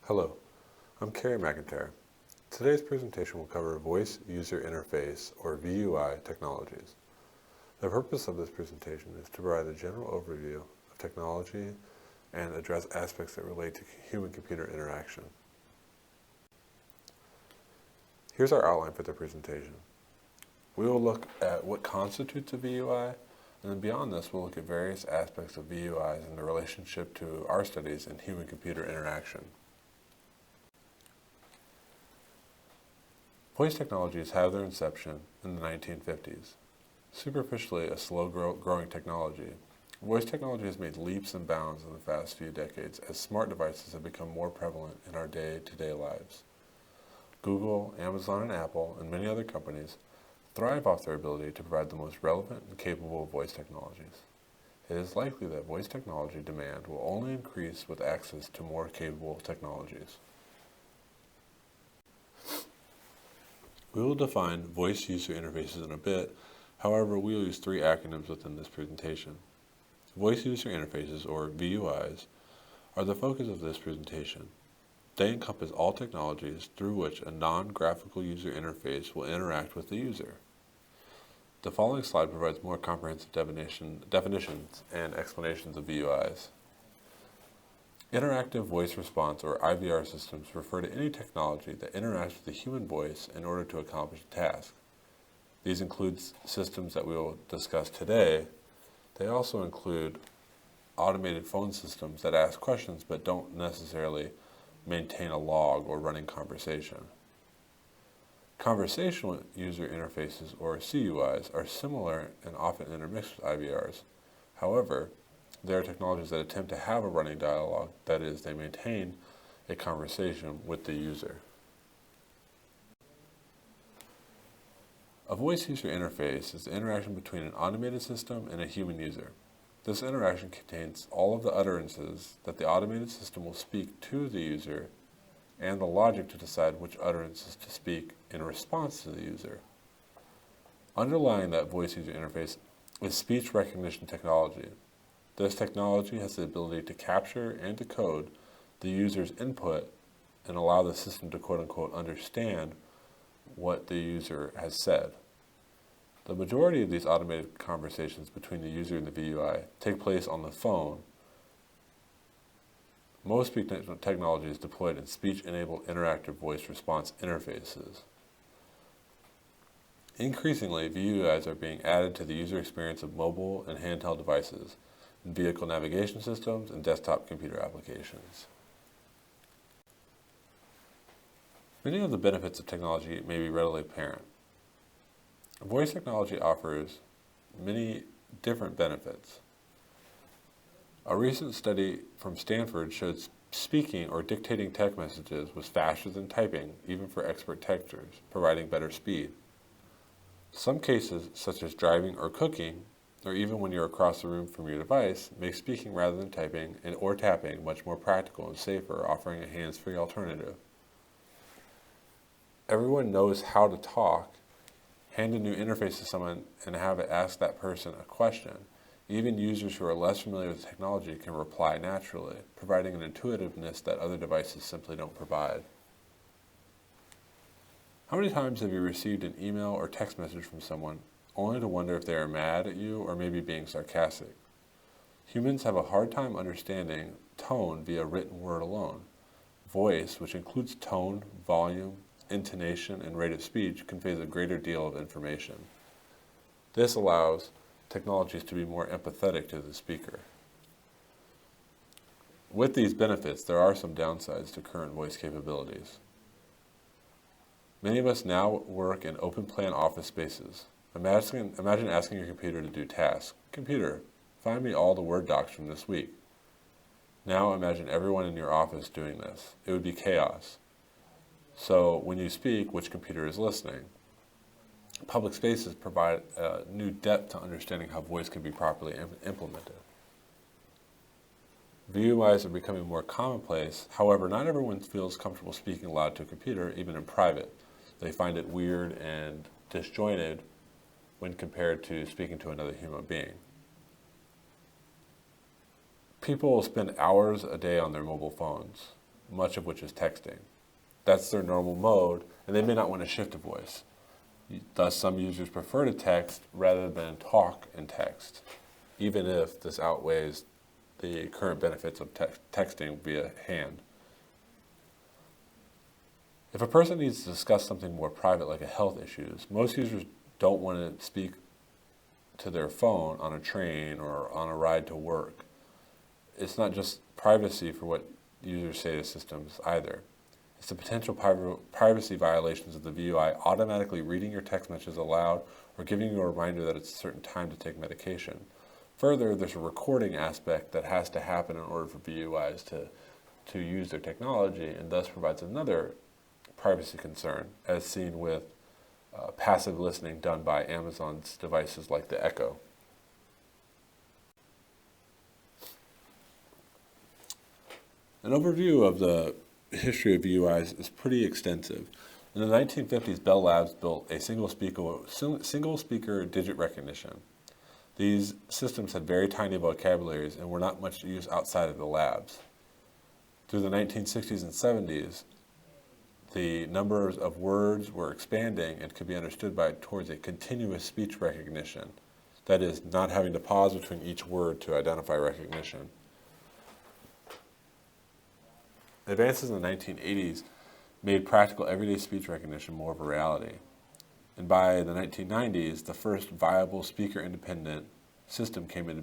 Hello, I'm McIntyre. Today's presentation will cover Voice User Interface, or VUI, technologies. The purpose of this presentation is to provide a general overview of technology and address aspects that relate to human-computer interaction. Here's our outline for the presentation. We will look at what constitutes a VUI, and then beyond this, we'll look at various aspects of VUIs and the relationship to our studies in human-computer interaction. Voice technologies have their inception in the 1950s. Superficially a slow-growing technology, voice technology has made leaps and bounds in the past few decades as smart devices have become more prevalent in our day-to-day lives. Google, Amazon, and Apple, and many other companies thrive off their ability to provide the most relevant and capable voice technologies. It is likely that voice technology demand will only increase with access to more capable technologies. We will define voice user interfaces in a bit, however we will use three acronyms within this presentation. Voice user interfaces, or VUIs, are the focus of this presentation. They encompass all technologies through which a non-graphical user interface will interact with the user. The following slide provides more comprehensive definitions and explanations of VUIs. Interactive voice response, or IVR systems, refer to any technology that interacts with the human voice in order to accomplish a task. These include systems that we will discuss today. They also include automated phone systems that ask questions but don't necessarily maintain a log or running conversation. Conversational user interfaces, or CUIs, are similar and often intermixed with IVRs. However, they are technologies that attempt to have a running dialogue, that is, they maintain a conversation with the user. A voice user interface is the interaction between an automated system and a human user. This interaction contains all of the utterances that the automated system will speak to the user and the logic to decide which utterances to speak in response to the user. Underlying that voice user interface is speech recognition technology. This technology has the ability to capture and decode the user's input and allow the system to quote-unquote understand what the user has said. The majority of these automated conversations between the user and the VUI take place on the phone. Most speech technology is deployed in speech-enabled interactive voice response interfaces. Increasingly, VUIs are being added to the user experience of mobile and handheld devices, in vehicle navigation systems, and desktop computer applications. Many of the benefits of technology may be readily apparent. Voice technology offers many different benefits. A recent study from Stanford showed speaking or dictating text messages was faster than typing, even for expert texters, providing better speed. Some cases, such as driving or cooking, or even when you're across the room from your device, make speaking rather than typing or tapping much more practical and safer, offering a hands-free alternative. Everyone knows how to talk. Hand a new interface to someone and have it ask that person a question. Even users who are less familiar with technology can reply naturally, providing an intuitiveness that other devices simply don't provide. How many times have you received an email or text message from someone only to wonder if they are mad at you or maybe being sarcastic? Humans have a hard time understanding tone via written word alone. Voice, which includes tone, volume, intonation, and rate of speech, conveys a greater deal of information. This allows technologies to be more empathetic to the speaker. With these benefits, there are some downsides to current voice capabilities. Many of us now work in open-plan office spaces. Imagine asking your computer to do tasks. Computer, find me all the Word docs from this week. Now imagine everyone in your office doing this. It would be chaos. So when you speak, which computer is listening? Public spaces provide a new depth to understanding how voice can be properly implemented. VUIs are becoming more commonplace. However, not everyone feels comfortable speaking aloud to a computer, even in private. They find it weird and disjointed when compared to speaking to another human being. People spend hours a day on their mobile phones. much of which is texting. That's their normal mode, and they may not want to shift to voice. Thus, some users prefer to text rather than talk and text, even if this outweighs the current benefits of texting via hand. If a person needs to discuss something more private like a health issues, most users don't want to speak to their phone on a train or on a ride to work. It's not just privacy for what users say to systems either. It's the potential privacy violations of the VUI automatically reading your text messages aloud or giving you a reminder that it's a certain time to take medication. Further, there's a recording aspect that has to happen in order for VUIs to use their technology, and thus provides another privacy concern, as seen with passive listening done by Amazon's devices like the Echo. An overview of the history of VUIs is pretty extensive. In the 1950s, Bell Labs built a single speaker digit recognition. These systems had very tiny vocabularies and were not much used outside of the labs. Through the 1960s and 70s, the numbers of words were expanding and could be understood towards a continuous speech recognition. That is, not having to pause between each word to identify recognition. Advances in the 1980s made practical everyday speech recognition more of a reality. And by the 1990s, the first viable speaker-independent system came into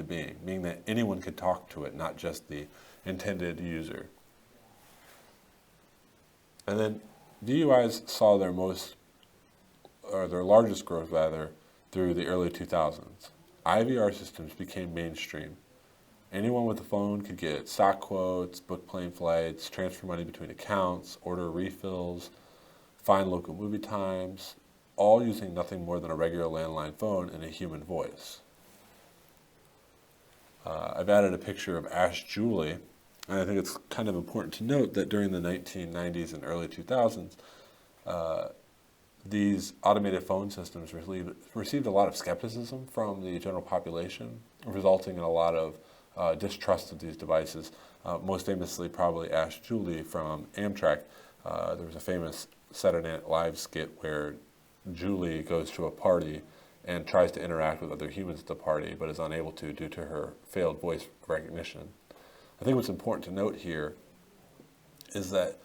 being, meaning that anyone could talk to it, not just the intended user. And then VUIs saw their largest growth through the early 2000s. IVR systems became mainstream. Anyone with a phone could get stock quotes, book plane flights, transfer money between accounts, order refills, find local movie times, all using nothing more than a regular landline phone and a human voice. I've added a picture of Ash Julie, and I think it's kind of important to note that during the 1990s and early 2000s, these automated phone systems received a lot of skepticism from the general population, resulting in a lot of distrust of these devices. Most famously, probably Ash Julie from Amtrak. There was a famous Saturday Night Live skit where Julie goes to a party and tries to interact with other humans at the party, but is unable to due to her failed voice recognition. I think what's important to note here is that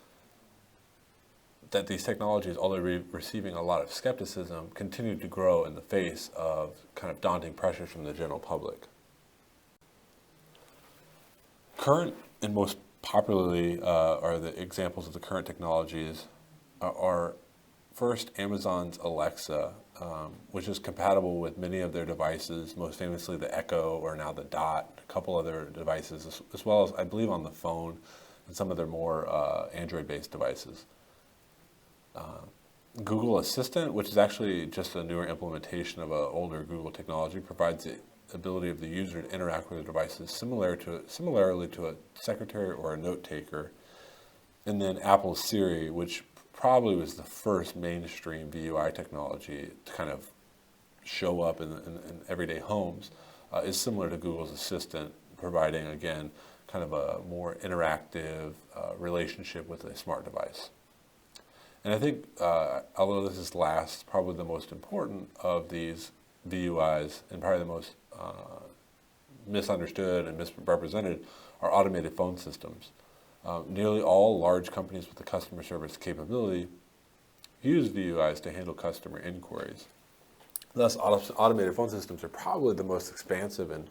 these technologies, although receiving a lot of skepticism, continue to grow in the face of kind of daunting pressures from the general public. Current and most popularly are the examples of the current technologies are first Amazon's Alexa, which is compatible with many of their devices, most famously the Echo or now the Dot, a couple other devices, as well as I believe on the phone and some of their more Android-based devices. Google Assistant, which is actually just a newer implementation of an older Google technology, provides the ability of the user to interact with the devices similarly to a secretary or a note taker. And then Apple's Siri, which probably was the first mainstream VUI technology to kind of show up in everyday homes, is similar to Google's Assistant, providing, again, kind of a more interactive relationship with a smart device. And I think, although this is last, probably the most important of these VUIs, and probably the most misunderstood and misrepresented, are automated phone systems. Nearly all large companies with a customer service capability use VUIs to handle customer inquiries. Thus, automated phone systems are probably the most expansive and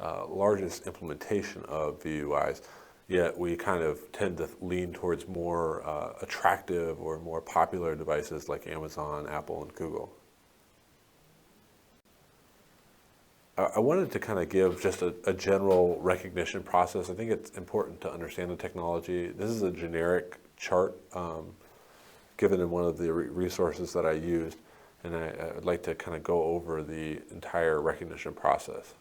largest implementation of VUIs, yet we kind of tend to lean towards more attractive or more popular devices like Amazon, Apple, and Google. I wanted to kind of give just a general recognition process. I think it's important to understand the technology. This is a generic chart given in one of the resources that I used, and I'd like to kind of go over the entire recognition process.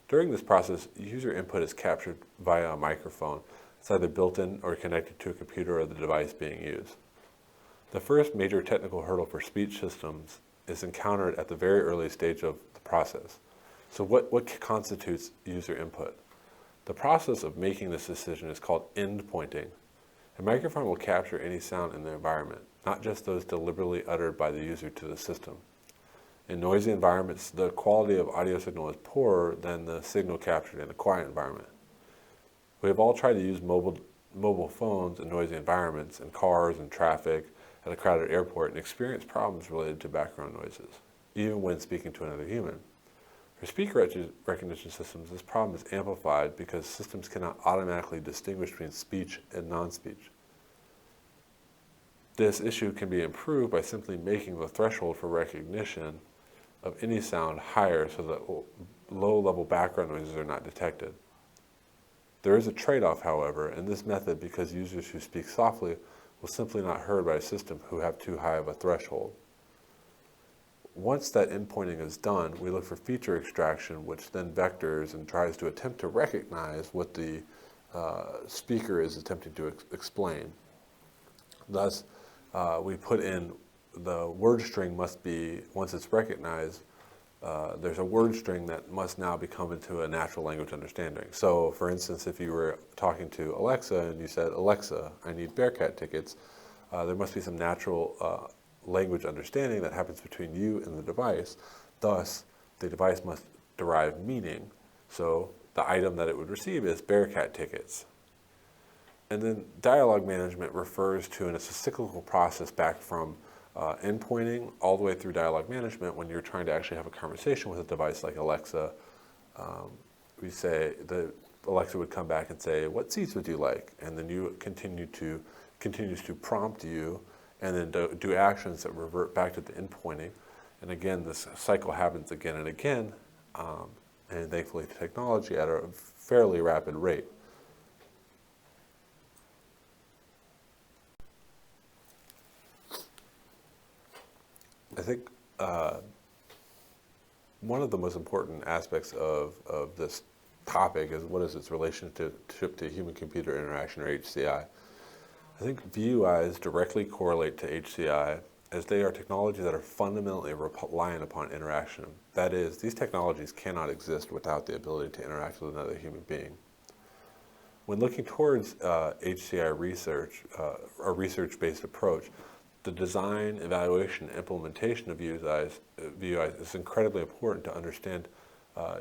During this process, user input is captured via a microphone. It's either built in or connected to a computer or the device being used. The first major technical hurdle for speech systems is encountered at the very early stage of the process. So what constitutes user input? The process of making this decision is called end pointing. A microphone will capture any sound in the environment, not just those deliberately uttered by the user to the system. In noisy environments, the quality of audio signal is poorer than the signal captured in a quiet environment. We have all tried to use mobile phones in noisy environments, in cars and traffic, at a crowded airport, and experienced problems related to background noises, even when speaking to another human. For speaker recognition systems, this problem is amplified because systems cannot automatically distinguish between speech and non-speech. This issue can be improved by simply making the threshold for recognition of any sound higher so that low-level background noises are not detected. There is a trade-off, however, in this method because users who speak softly will simply not heard by a system who have too high of a threshold. Once that endpointing is done, we look for feature extraction, which then vectors and tries to attempt to recognize what the speaker is attempting to explain. Thus, we put in the word string must be, once it's recognized, there's a word string that must now become into a natural language understanding. So, for instance, if you were talking to Alexa and you said, "Alexa, I need Bearcat tickets," there must be some natural language understanding that happens between you and the device. Thus, the device must derive meaning. So, the item that it would receive is Bearcat tickets. And then dialogue management refers to, and it's a cyclical process back from endpointing all the way through dialogue management. When you're trying to actually have a conversation with a device like Alexa, we say, Alexa would come back and say, "What seats would you like?" And then you continues to prompt you and then do actions that revert back to the endpointing. And again, this cycle happens again and again, and thankfully technology at a fairly rapid rate. I think one of the most important aspects of this topic is what is its relationship to human-computer interaction, or HCI. I think VUIs directly correlate to HCI as they are technologies that are fundamentally reliant upon interaction. That is, these technologies cannot exist without the ability to interact with another human being. When looking towards HCI research, a research-based approach, the design, evaluation, and implementation of VUIs is incredibly important to understand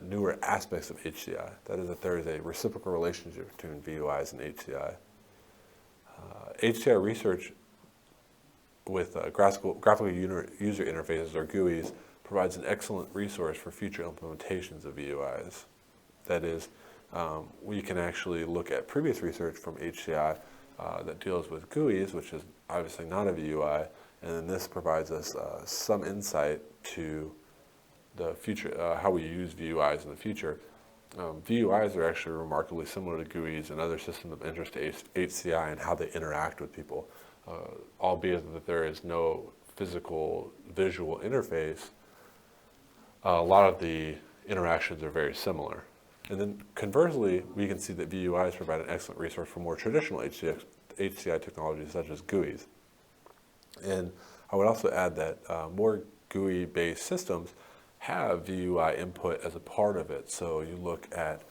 newer aspects of HCI. That is, that there is a reciprocal relationship between VUIs and HCI. HCI research with graphical user interfaces, or GUIs, provides an excellent resource for future implementations of VUIs. That is, we can actually look at previous research from HCI that deals with GUIs, which is obviously not a VUI, and then this provides us some insight to the future, how we use VUIs in the future. VUIs are actually remarkably similar to GUIs and other systems of interest to HCI and how they interact with people. Albeit that there is no physical visual interface, a lot of the interactions are very similar. And then conversely, we can see that VUIs provide an excellent resource for more traditional HCI technologies such as GUIs. And I would also add that more GUI-based systems have VUI input as a part of it. So you look at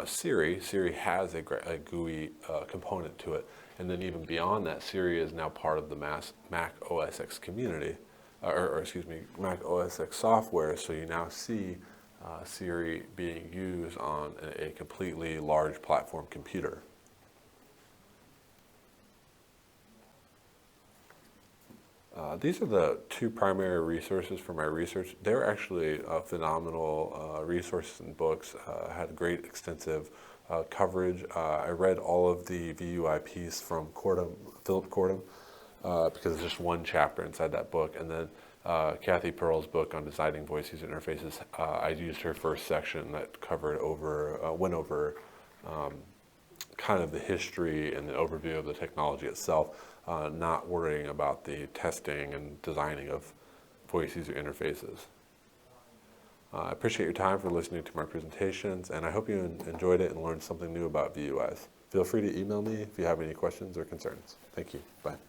Siri. Siri has a GUI component to it. And then even beyond that, Siri is now part of the Mac OS X community, Mac OS X software. So you now see Siri being used on a completely large platform computer. These are the two primary resources for my research. They're actually phenomenal resources and books. Had great extensive coverage. I read all of the VUI piece from Philip Cordham, because it's just one chapter inside that book. And then Kathy Pearl's book on designing voice user interfaces, I used her first section that went over kind of the history and the overview of the technology itself, not worrying about the testing and designing of voice user interfaces. I appreciate your time for listening to my presentations, and I hope you enjoyed it and learned something new about VUIs. Feel free to email me if you have any questions or concerns. Thank you. Bye.